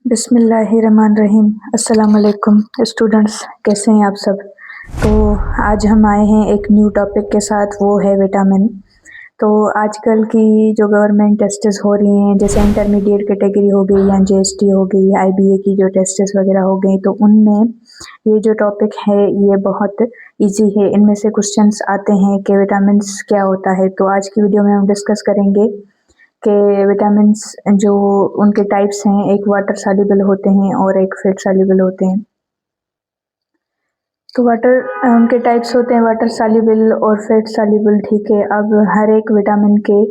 बिस्मिल्लाहिर्रहमानिर्रहीम। अस्सलाम वालेकुम स्टूडेंट्स, कैसे हैं आप सब। तो आज हम आए हैं एक न्यू टॉपिक के साथ, वो है विटामिन। तो आजकल की जो गवर्नमेंट टेस्ट्स हो रही हैं, जैसे इंटरमीडिएट कैटेगरी हो गई या जेएसटी हो गई, आईबीए की जो टेस्ट्स वगैरह हो गई, तो उनमें ये जो टॉपिक है ये बहुत इजी है। इनमें से क्वेश्चंस आते हैं कि विटामिन्स क्या होता है। तो आज की वीडियो में हम डिस्कस करेंगे के विटामिन्स जो उनके टाइप्स हैं, एक वाटर सॉल्युबल होते हैं और एक फेट सॉल्युबल होते हैं। तो वाटर उनके टाइप्स होते हैं वाटर सॉल्युबल और फेट सॉल्युबल, ठीक है। अब हर एक विटामिन के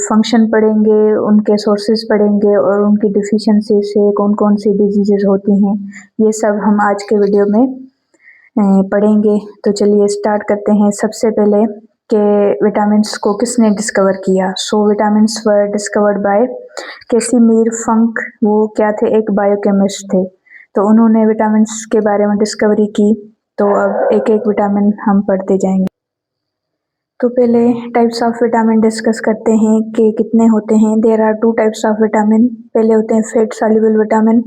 फंक्शन पढ़ेंगे, उनके सोर्सेज पढ़ेंगे और उनकी डिफिशिएंसी से कौन कौन सी डिजीजेज होती हैं, ये सब हम आज के वीडियो में पढ़ेंगे। तो चलिए स्टार्ट करते हैं। सबसे पहले के विटामिन्स को किसने डिस्कवर किया। सो विटामिन्स वर डिस्कवर्ड बाय कैसिमिर फंक। वो क्या थे, एक बायोकेमिस्ट थे। तो उन्होंने विटामिन्स के बारे में डिस्कवरी की। तो अब एक एक विटामिन हम पढ़ते जाएंगे। तो पहले टाइप्स ऑफ विटामिन डिस्कस करते हैं कि कितने होते हैं। There are two types of vitamin. पहले होते हैं फेट सॉल्युबल विटामिन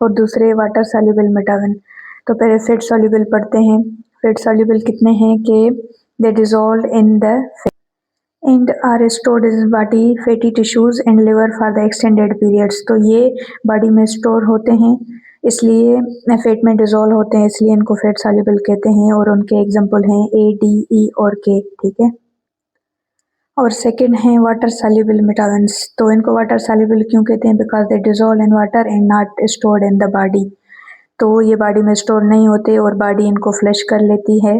और दूसरे वाटर सॉल्युबल विटामिन। तो पहले फेट सॉल्युबल पढ़ते हैं। फेट सॉल्युबल कितने हैं कि they dissolve in the and are stored in body fatty tissues and liver for the extended periods. तो ये बॉडी में स्टोर होते हैं, इसलिए फैट में डिसॉल्व होते हैं, इसलिए इनको फैट सॉल्युबल कहते हैं। और उनके एग्जांपल हैं ए, डी, ई और के, ठीक है। और सेकंड है वाटर सॉल्युबल विटामिन्स। तो इनको वाटर सॉल्युबल क्यों कहते हैं, because they dissolve in water and not stored in the body. तो ये बॉडी में स्टोर नहीं होते और बॉडी इनको फ्लश कर लेती है,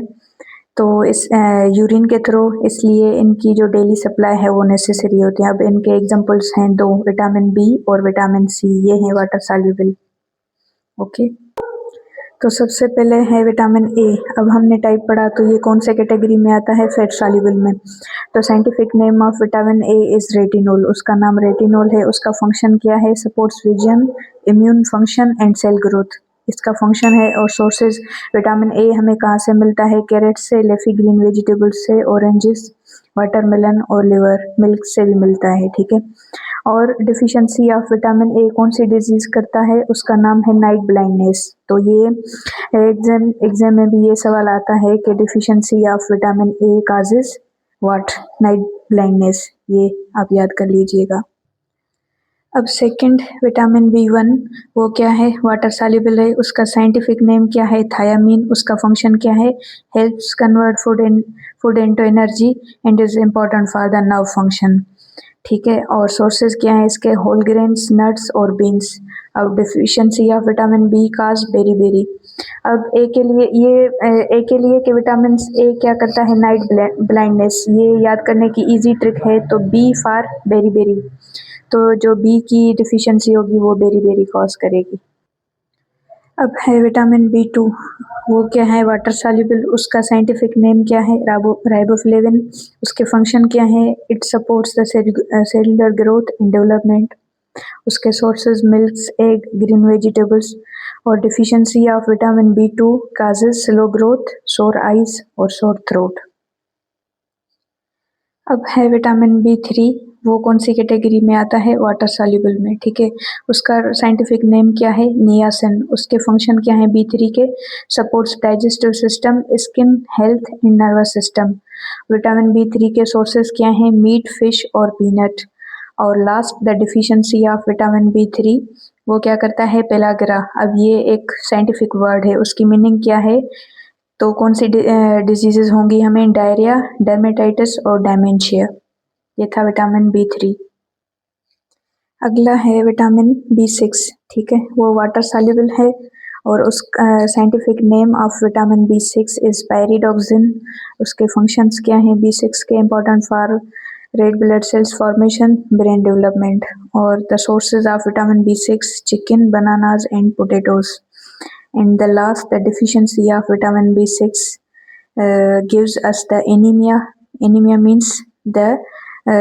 तो इस यूरिन के थ्रू, इसलिए इनकी जो डेली सप्लाई है वो नेसेसरी होती है। अब इनके एग्जांपल्स हैं दो, विटामिन बी और विटामिन सी, ये हैं वाटर सॉल्युबल। ओके, तो सबसे पहले है विटामिन ए। अब हमने टाइप पढ़ा, तो ये कौन से कैटेगरी में आता है, फैट सॉल्युबल में। तो scientific name of vitamin A is retinol. उसका नाम रेटिनोल है। उसका फंक्शन क्या है, supports vision, immune function and cell growth, इसका फंक्शन है। और सोर्सेज विटामिन ए हमें कहाँ से मिलता है, कैरेट से, लेफी ग्रीन वेजिटेबल्स से, ऑरेंजेस, वाटरमेलन और लिवर मिल्क से भी मिलता है, ठीक है। और डिफिशिएंसी ऑफ विटामिन ए कौन सी डिजीज करता है, उसका नाम है नाइट ब्लाइंडनेस। तो ये एग्जाम में भी ये सवाल आता है कि deficiency of vitamin A causes what, night blindness, ये आप याद कर लीजिएगा। अब सेकंड विटामिन बी1, वो क्या है, वाटर सॉल्युबल है। उसका साइंटिफिक नेम क्या है, थायामीन। उसका फंक्शन क्या है, helps convert food into energy and is important for the nerve function, ठीक है। और सोर्सेज क्या है इसके, होल ग्रेन्स, नट्स और बीन्स। अब deficiency of vitamin B causes beriberi. अब ए के लिए ए के लिए कि विटामिन ए क्या करता है, नाइट ब्लाइंडनेस, ये याद करने की इजी ट्रिक है। तो बी फॉर बेरी बेरी, तो जो बी की डिफिशिएंसी होगी वो बेरी बेरी कॉज करेगी। अब है विटामिन बी2, वो क्या है, वाटर सॉल्युबल। उसका साइंटिफिक नेम क्या है, राइबोफ्लेविन। उसके फंक्शन क्या है, it supports the cellular growth and development. उसके sources milk, egg, green vegetables. और deficiency of vitamin B two causes slow growth, sore eyes और सोर थ्रोट। अब है विटामिन बी3, वो कौन सी कैटेगरी में आता है, वाटर सॉल्युबल में, ठीक है। उसका साइंटिफिक नेम क्या है, नियासिन। उसके फंक्शन क्या है बी3 के, supports digestive system, skin health and nervous system. Vitamin B3 के सोर्सेज क्या हैं, मीट, फिश और पीनट। और last the deficiency of vitamin B3, वो क्या करता है, पेलाग्रा। अब ये एक साइंटिफिक वर्ड है, उसकी मीनिंग क्या है, तो कौन सी डिजीजेज होंगी हमें, डायरिया, डर्मेटाइटिस और डेमेंशिया। ये था विटामिन बी3। अगला है विटामिन बी6, ठीक है, वो वाटर सॉल्युबल है। और उस साइंटिफिक नेम ऑफ विटामिन बी6 इज पायरिडॉक्सिन। उसके फंक्शंस क्या हैं बी6 के, important for red blood cells formation, brain development. और द सोर्सेज ऑफ विटामिन बी6, chicken, bananas and potatoes. And the last, the deficiency of vitamin B6 gives us the anemia. Anemia means the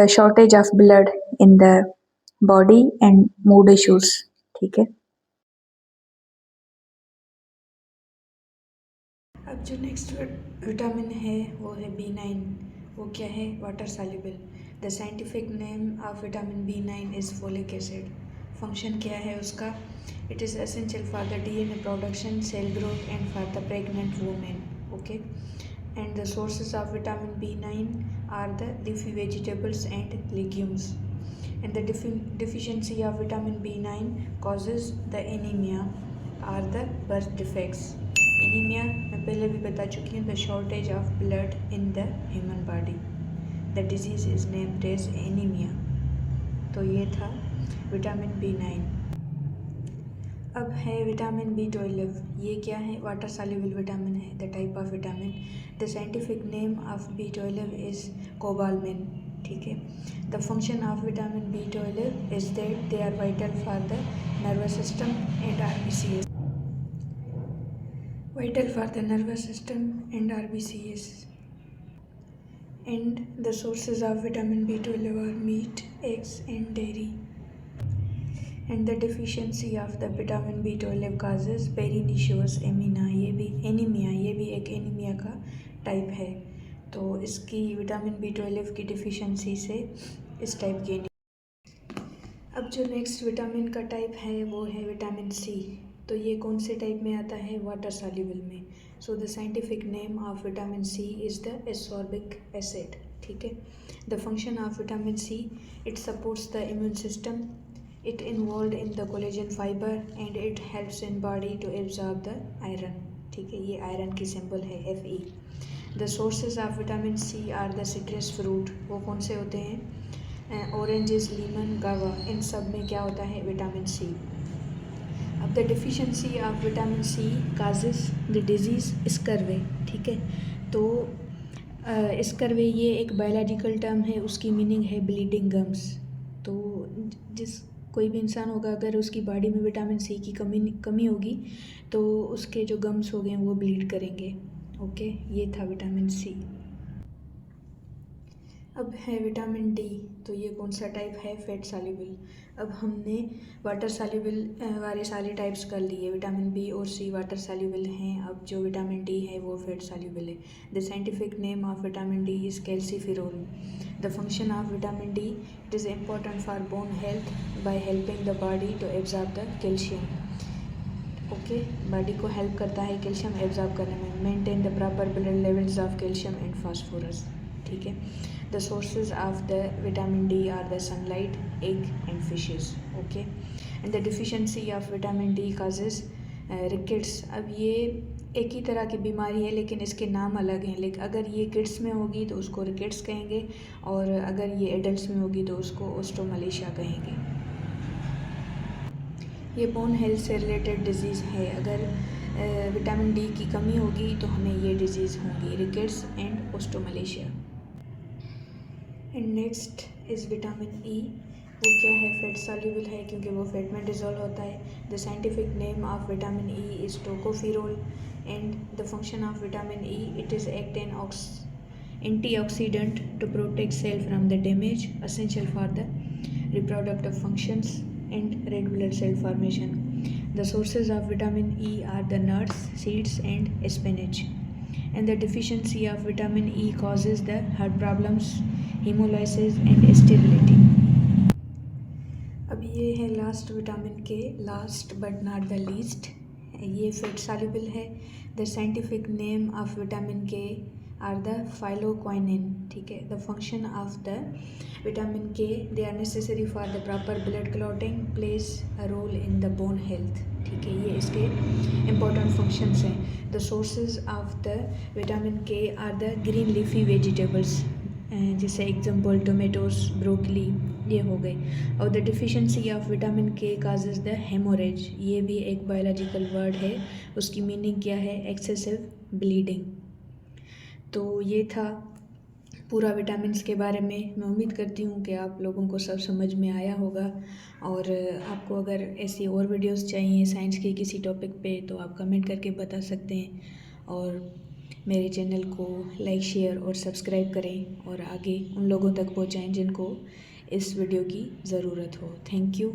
shortage of blood in the body and mood issues, ठीक है। अब जो next vitamin है वो है B9। वो क्या है, water soluble. The scientific name of vitamin B9 is folic acid. Function क्या है उसका, it is essential for the DNA production, cell growth and for the pregnant women. Okay. And the sources of vitamin B9 are the leafy vegetables and legumes. And the deficiency of vitamin B9 causes the anemia or the birth defects. Anemia मैं पहले भी बता चुकी हूँ, the shortage of blood in the human body. The disease is named as anemia. तो ये था vitamin B9. अब है विटामिन B12. ये क्या है? वाटर सॉल्युबल विटामिन है. The type of vitamin, the scientific name of B12 is cobalamin. ठीक है. The function of vitamin B12 is that they are vital for the nervous system and RBCS. Vital for the nervous system and RBCS. And the sources of vitamin B12 are meat, eggs and dairy. And the deficiency of the vitamin B12 causes pernicious anaemia. ये भी anaemia, ये भी एक anaemia का type है. तो इसकी vitamin B12 की डिफिशियंसी से इस टाइप की. अब जो नेक्स्ट विटामिन का टाइप है वो है विटामिन C. तो ये कौन से टाइप में आता है? वाटर सॉल्युबल में. So the scientific name of vitamin C is the ascorbic acid. ठीक है. The function of vitamin C, it supports the immune system, it involved in the collagen fiber and it helps in body to absorb the iron. ठीक है. ये iron की symbol है Fe. the sources of vitamin C are the citrus fruit. वो कौन से होते हैं? ऑरेंजेस, लीमन, गावा. इन सब में क्या होता है? Vitamin C. अब the deficiency of vitamin C causes the disease स्कर्वे. ठीक है. तो स्कर्वे ये एक बायोलॉजिकल टर्म है, उसकी मीनिंग है ब्लीडिंग गम्स. तो जिस कोई भी इंसान होगा, अगर उसकी बॉडी में विटामिन C की कमी होगी तो उसके जो गम्स हो गए वो ब्लीड करेंगे. ओके. ये था विटामिन C. अब है विटामिन D. तो ये कौन सा टाइप है? Fat soluble. अब हमने वाटर सॉल्युबल वाले सारे टाइप्स कर लिए. विटामिन B और C वाटर सॉल्युबल हैं. अब जो विटामिन D है वो फैट सॉल्युबल है. The scientific name of vitamin D is calciferol. The function of vitamin D, it is important for bone health by helping the body to absorb the calcium. Okay. Body को help करता है calcium absorb करने में. Maintain the proper blood levels of calcium and phosphorus. ठीक है. The sources of the vitamin D are the sunlight, egg and fishes. Okay. And the deficiency of vitamin D causes rickets. अब ये एक ही तरह की बीमारी है लेकिन इसके नाम अलग हैं. लेकिन अगर ये किड्स में होगी तो उसको रिकेट्स कहेंगे और अगर ये एडल्ट्स में होगी तो उसको ओस्टोमलेशिया कहेंगे. ये बोन हेल्थ से रिलेटेड डिजीज़ है. अगर विटामिन D की कमी होगी तो हमें ये डिजीज़ होंगी, rickets and osteomalacia. And next is vitamin E. वो क्या है? फैट सॉल्युबल है क्योंकि वो फैट में डिज़ोल्व होता है. The scientific name of vitamin E is tocopherol. And the function of vitamin E, it is act an antioxidant to protect cell from the damage, essential for the reproductive functions and red blood cell formation. The sources of vitamin E are the nuts, seeds and spinach. And the deficiency of vitamin E causes the heart problems, hemolysis and sterility. अब ये है last vitamin K, last but not the least. ये fat soluble है. The scientific name of vitamin K are the phylloquinone. ठीक है. The function of the vitamin K, they are necessary for the proper blood clotting, plays a role in the bone health. ठीक है. ये इसके important functions हैं. The sources of the vitamin K are the green leafy vegetables, जैसे example tomatoes, broccoli, ये हो गए. और द डिफिशियंसी ऑफ विटामिन के काजेज द हेमोरेज. ये भी एक बायोलॉजिकल वर्ड है. उसकी मीनिंग क्या है? Excessive bleeding. तो ये था पूरा विटामिन्स के बारे में. मैं उम्मीद करती हूँ कि आप लोगों को सब समझ में आया होगा. और आपको अगर ऐसी और वीडियोस चाहिए साइंस के किसी टॉपिक पे तो आप कमेंट करके बता सकते हैं. और मेरे चैनल को लाइक, शेयर और सब्सक्राइब करें और आगे उन लोगों तक पहुँचाएँ जिनको इस वीडियो की ज़रूरत हो. Thank you.